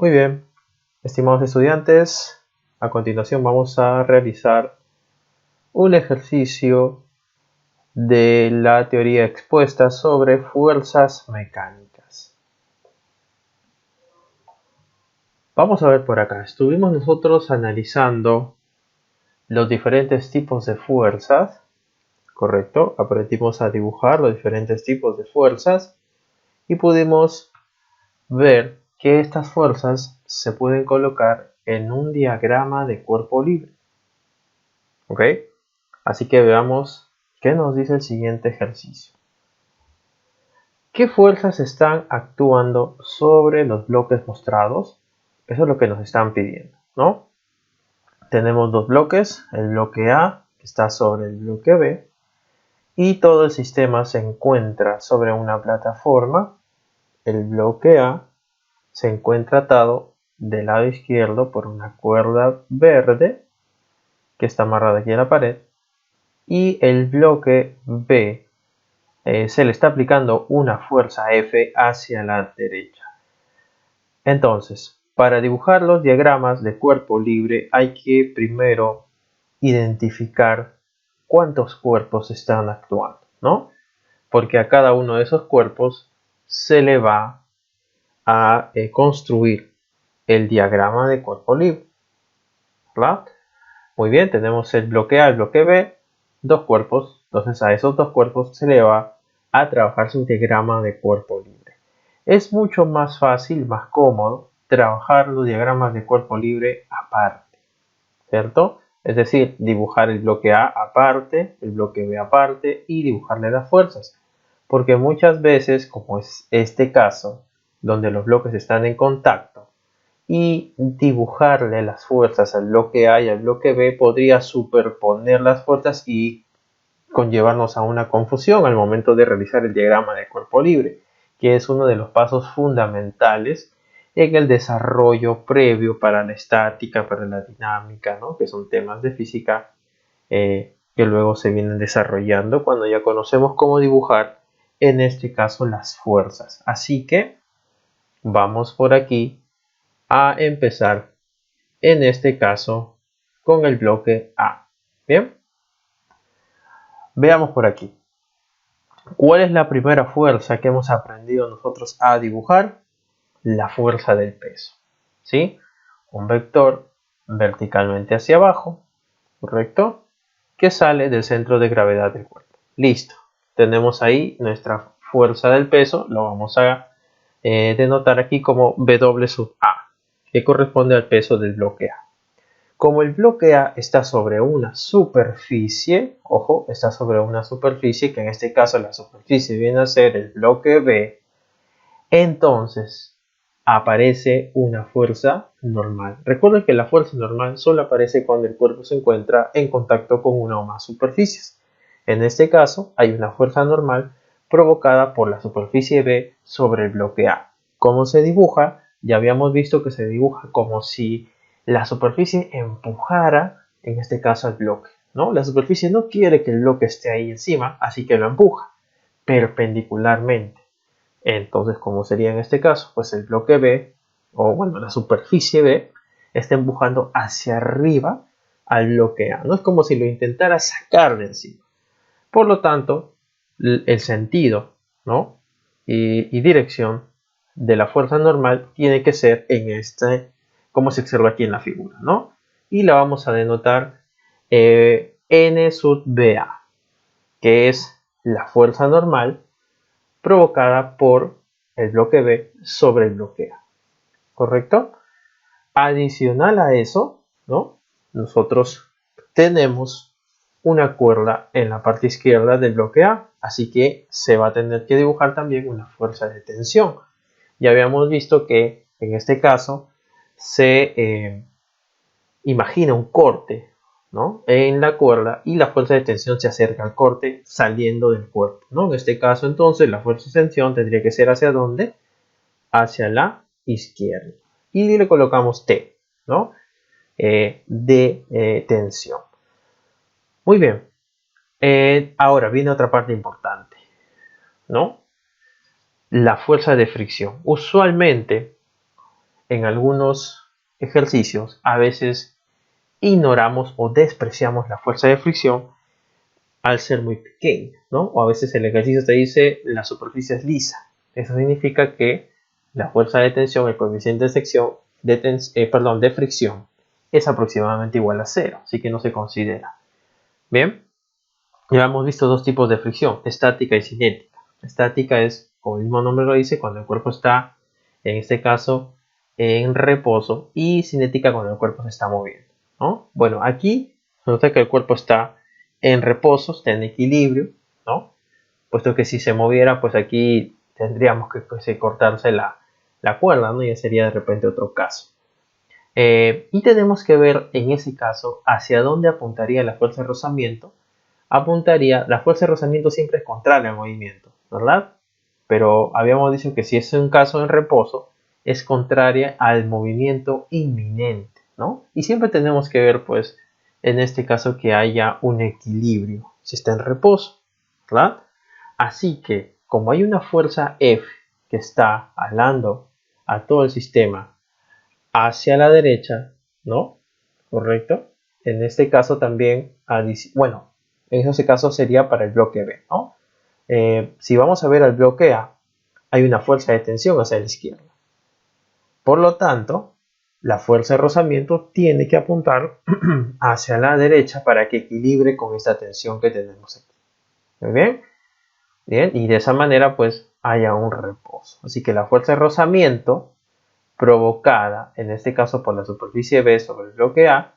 Muy bien, estimados estudiantes, a continuación vamos a realizar un ejercicio de la teoría expuesta sobre fuerzas mecánicas. Vamos a ver por acá, estuvimos nosotros analizando los diferentes tipos de fuerzas, ¿correcto? Aprendimos a dibujar los diferentes tipos de fuerzas y pudimos ver que estas fuerzas se pueden colocar en un diagrama de cuerpo libre. ¿Ok? Así que veamos qué nos dice el siguiente ejercicio. ¿Qué fuerzas están actuando sobre los bloques mostrados? Eso es lo que nos están pidiendo, ¿no? Tenemos dos bloques, el bloque A que está sobre el bloque B y todo el sistema se encuentra sobre una plataforma. El bloque A se encuentra atado del lado izquierdo por una cuerda verde que está amarrada aquí en la pared y el bloque B se le está aplicando una fuerza F hacia la derecha. Entonces, para dibujar los diagramas de cuerpo libre hay que primero identificar cuántos cuerpos están actuando, ¿no? Porque a cada uno de esos cuerpos se le va a construir el diagrama de cuerpo libre, ¿verdad? Muy bien, tenemos el bloque A, el bloque B, dos cuerpos, entonces a esos dos cuerpos se le va a trabajar su diagrama de cuerpo libre. Es mucho más fácil, más cómodo, trabajar los diagramas de cuerpo libre aparte, ¿cierto? Es decir, dibujar el bloque A aparte, el bloque B aparte y dibujarle las fuerzas. Porque muchas veces, como es este caso, donde los bloques están en contacto, y dibujarle las fuerzas al bloque A y al bloque B podría superponer las fuerzas y conllevarnos a una confusión al momento de realizar el diagrama de cuerpo libre, que es uno de los pasos fundamentales en el desarrollo previo para la estática, para la dinámica, ¿no? Que son temas de física que luego se vienen desarrollando cuando ya conocemos cómo dibujar, en este caso, las fuerzas. Así que vamos por aquí a empezar en este caso con el bloque A. Bien, veamos por aquí. ¿Cuál es la primera fuerza que hemos aprendido nosotros a dibujar? La fuerza del peso. ¿Sí? Un vector verticalmente hacia abajo, ¿correcto? Que sale del centro de gravedad del cuerpo. Listo. Tenemos ahí nuestra fuerza del peso. Lo vamos a denotar aquí como W sub A, que corresponde al peso del bloque A. Como el bloque A está sobre una superficie, ojo, está sobre una superficie, que en este caso la superficie viene a ser el bloque B, entonces aparece una fuerza normal. Recuerden que la fuerza normal solo aparece cuando el cuerpo se encuentra en contacto con una o más superficies. En este caso hay una fuerza normal provocada por la superficie B sobre el bloque A. ¿Cómo se dibuja? Ya habíamos visto que se dibuja como si la superficie empujara, en este caso, al bloque, ¿no? La superficie no quiere que el bloque esté ahí encima, así que lo empuja perpendicularmente. Entonces, ¿cómo sería en este caso? Pues el bloque B, o bueno, la superficie B, está empujando hacia arriba al bloque A. No es como si lo intentara sacar de encima. Por lo tanto, el sentido, ¿no? y dirección de la fuerza normal tiene que ser en este, como se observa aquí en la figura, ¿no? Y la vamos a denotar N sub BA, que es la fuerza normal provocada por el bloque B sobre el bloque A, ¿correcto? Adicional a eso, ¿no? Nosotros tenemos una cuerda en la parte izquierda del bloque A, así que se va a tener que dibujar también una fuerza de tensión. Ya habíamos visto que en este caso se imagina un corte, ¿no? En la cuerda y la fuerza de tensión se acerca al corte saliendo del cuerpo, ¿no? En este caso entonces la fuerza de tensión tendría que ser ¿hacia dónde? Hacia la izquierda. Y le colocamos T, ¿no? De tensión. Muy bien. Ahora viene otra parte importante, ¿no? La fuerza de fricción. Usualmente en algunos ejercicios a veces ignoramos o despreciamos la fuerza de fricción al ser muy pequeña, ¿no? O a veces el ejercicio te dice la superficie es lisa. Eso significa que la fuerza de tensión, el coeficiente de sección, de fricción, es aproximadamente igual a 0, así que no se considera. Bien, ya hemos visto dos tipos de fricción, estática y cinética. Estática es, como el mismo nombre lo dice, cuando el cuerpo está, en este caso, en reposo, y cinética cuando el cuerpo se está moviendo, ¿no? Bueno, aquí se nota que el cuerpo está en reposo, está en equilibrio, ¿no? Puesto que si se moviera, pues aquí tendríamos que cortarse la cuerda, ¿no? Ya sería de repente otro caso. Y tenemos que ver en ese caso hacia dónde apuntaría la fuerza de rozamiento. La fuerza de rozamiento siempre es contraria al movimiento, ¿verdad? Pero habíamos dicho que si es un caso en reposo, es contraria al movimiento inminente, ¿no? Y siempre tenemos que ver, pues, en este caso que haya un equilibrio, si está en reposo, ¿verdad? Así que, como hay una fuerza F que está jalando a todo el sistema hacia la derecha, ¿no? ¿Correcto? En este caso también, bueno, en ese caso sería para el bloque B, ¿no? Si vamos a ver al bloque A, hay una fuerza de tensión hacia la izquierda. Por lo tanto, la fuerza de rozamiento tiene que apuntar hacia la derecha para que equilibre con esta tensión que tenemos aquí. ¿Muy bien? Bien, y de esa manera pues haya un reposo. Así que la fuerza de rozamiento provocada, en este caso por la superficie B sobre el bloque A,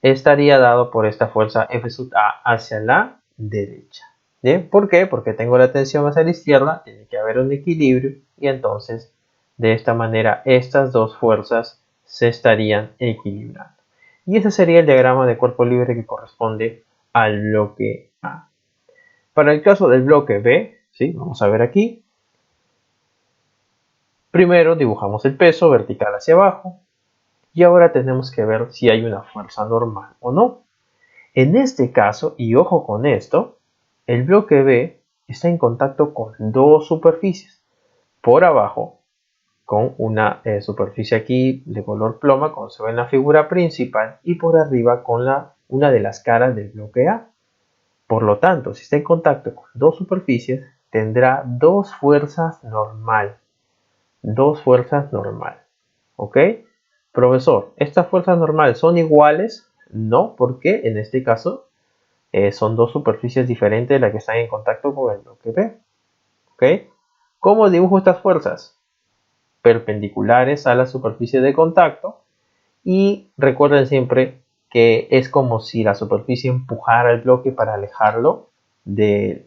estaría dado por esta fuerza F sub A hacia la derecha. ¿Bien? ¿Por qué? Porque tengo la tensión hacia la izquierda, tiene que haber un equilibrio y entonces de esta manera estas dos fuerzas se estarían equilibrando. Y ese sería el diagrama de cuerpo libre que corresponde al bloque A. Para el caso del bloque B, ¿sí? Vamos a ver aquí. Primero dibujamos el peso vertical hacia abajo y ahora tenemos que ver si hay una fuerza normal o no. En este caso, y ojo con esto, el bloque B está en contacto con dos superficies. Por abajo, con una superficie aquí de color ploma, como se ve en la figura principal, y por arriba con una de las caras del bloque A. Por lo tanto, si está en contacto con dos superficies, tendrá dos fuerzas normal. Dos fuerzas normal. ¿Ok? Profesor, ¿estas fuerzas normales son iguales? No, porque en este caso son dos superficies diferentes de las que están en contacto con el bloque B. ¿Ok? ¿Cómo dibujo estas fuerzas? Perpendiculares a la superficie de contacto. Y recuerden siempre que es como si la superficie empujara el bloque para alejarlo de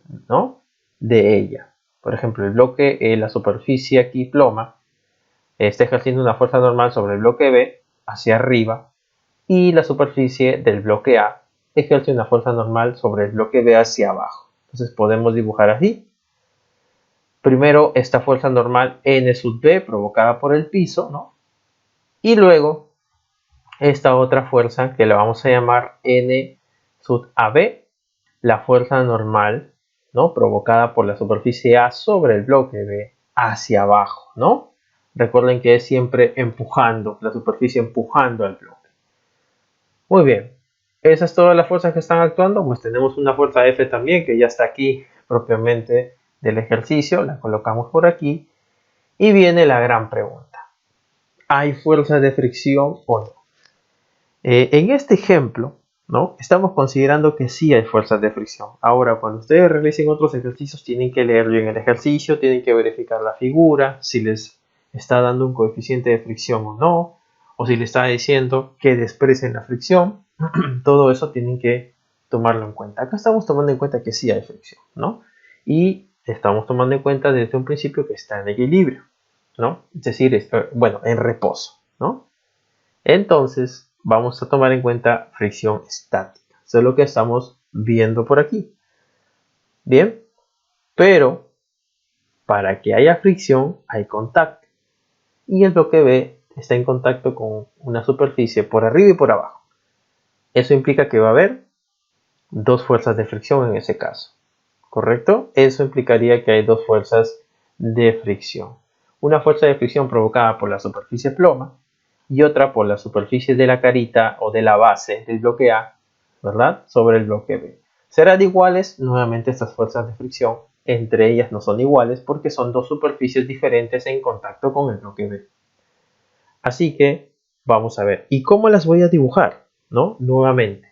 ella. Por ejemplo, el bloque, la superficie aquí ploma, está ejerciendo una fuerza normal sobre el bloque B hacia arriba y la superficie del bloque A ejerce una fuerza normal sobre el bloque B hacia abajo. Entonces podemos dibujar así. Primero esta fuerza normal N sub B provocada por el piso, ¿no? Y luego esta otra fuerza que la vamos a llamar N sub AB, la fuerza normal, ¿no? Provocada por la superficie A sobre el bloque B hacia abajo, ¿no? Recuerden que es siempre empujando, la superficie empujando al bloque. Muy bien, esas todas las fuerzas que están actuando, pues tenemos una fuerza F también que ya está aquí propiamente del ejercicio, la colocamos por aquí y viene la gran pregunta. ¿Hay fuerza de fricción o no? En este ejemplo, ¿no? Estamos considerando que sí hay fuerzas de fricción. Ahora, cuando ustedes realicen otros ejercicios, tienen que leer bien el ejercicio, tienen que verificar la figura, si les está dando un coeficiente de fricción o no, o si les está diciendo que desprecien la fricción. Todo eso tienen que tomarlo en cuenta. Acá estamos tomando en cuenta que sí hay fricción, ¿no? Y estamos tomando en cuenta desde un principio que está en equilibrio, ¿no? Es decir, bueno, en reposo, ¿no? Entonces, vamos a tomar en cuenta fricción estática. Eso es lo que estamos viendo por aquí. Bien, pero para que haya fricción hay contacto. Y el bloque B está en contacto con una superficie por arriba y por abajo. Eso implica que va a haber dos fuerzas de fricción en ese caso. ¿Correcto? Eso implicaría que hay dos fuerzas de fricción. una fuerza de fricción provocada por la superficie ploma y otra por la superficie de la carita o de la base del bloque A, ¿verdad? Sobre el bloque B. ¿Serán iguales? Nuevamente estas fuerzas de fricción entre ellas no son iguales porque son dos superficies diferentes en contacto con el bloque B. Así que vamos a ver. ¿Y cómo las voy a dibujar? ¿No? Nuevamente.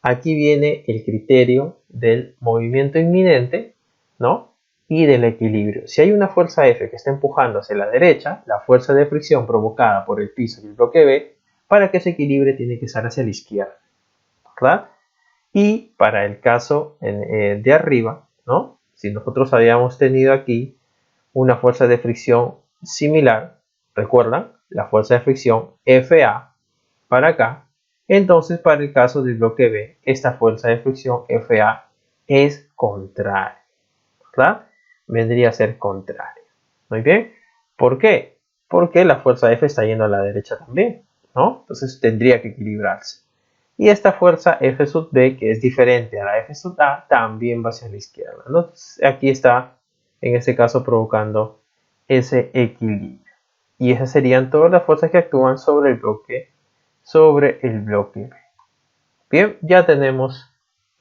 Aquí viene el criterio del movimiento inminente, ¿no? Y del equilibrio. Si hay una fuerza F que está empujando hacia la derecha, la fuerza de fricción provocada por el piso y el bloque B, para que se equilibre tiene que estar hacia la izquierda, ¿verdad? Y para el caso de arriba, ¿no? Si nosotros habíamos tenido aquí una fuerza de fricción similar, ¿recuerdan? La fuerza de fricción FA para acá. Entonces, para el caso del bloque B, esta fuerza de fricción FA es contraria, ¿verdad? Vendría a ser contraria. Muy bien. ¿Por qué? Porque la fuerza F está yendo a la derecha también, ¿no? Entonces tendría que equilibrarse. Y esta fuerza F sub B, que es diferente a la F sub A, también va hacia la izquierda, ¿no? Entonces, aquí está, en este caso, provocando ese equilibrio. Y esas serían todas las fuerzas que actúan sobre el bloque B. Bien, ya tenemos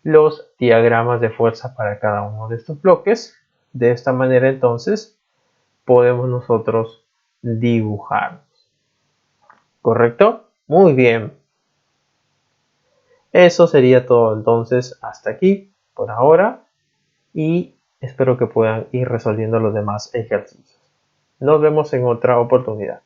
los diagramas de fuerza para cada uno de estos bloques. De esta manera, entonces, podemos nosotros dibujarlos. ¿Correcto? Muy bien. Eso sería todo entonces hasta aquí por ahora y espero que puedan ir resolviendo los demás ejercicios. Nos vemos en otra oportunidad.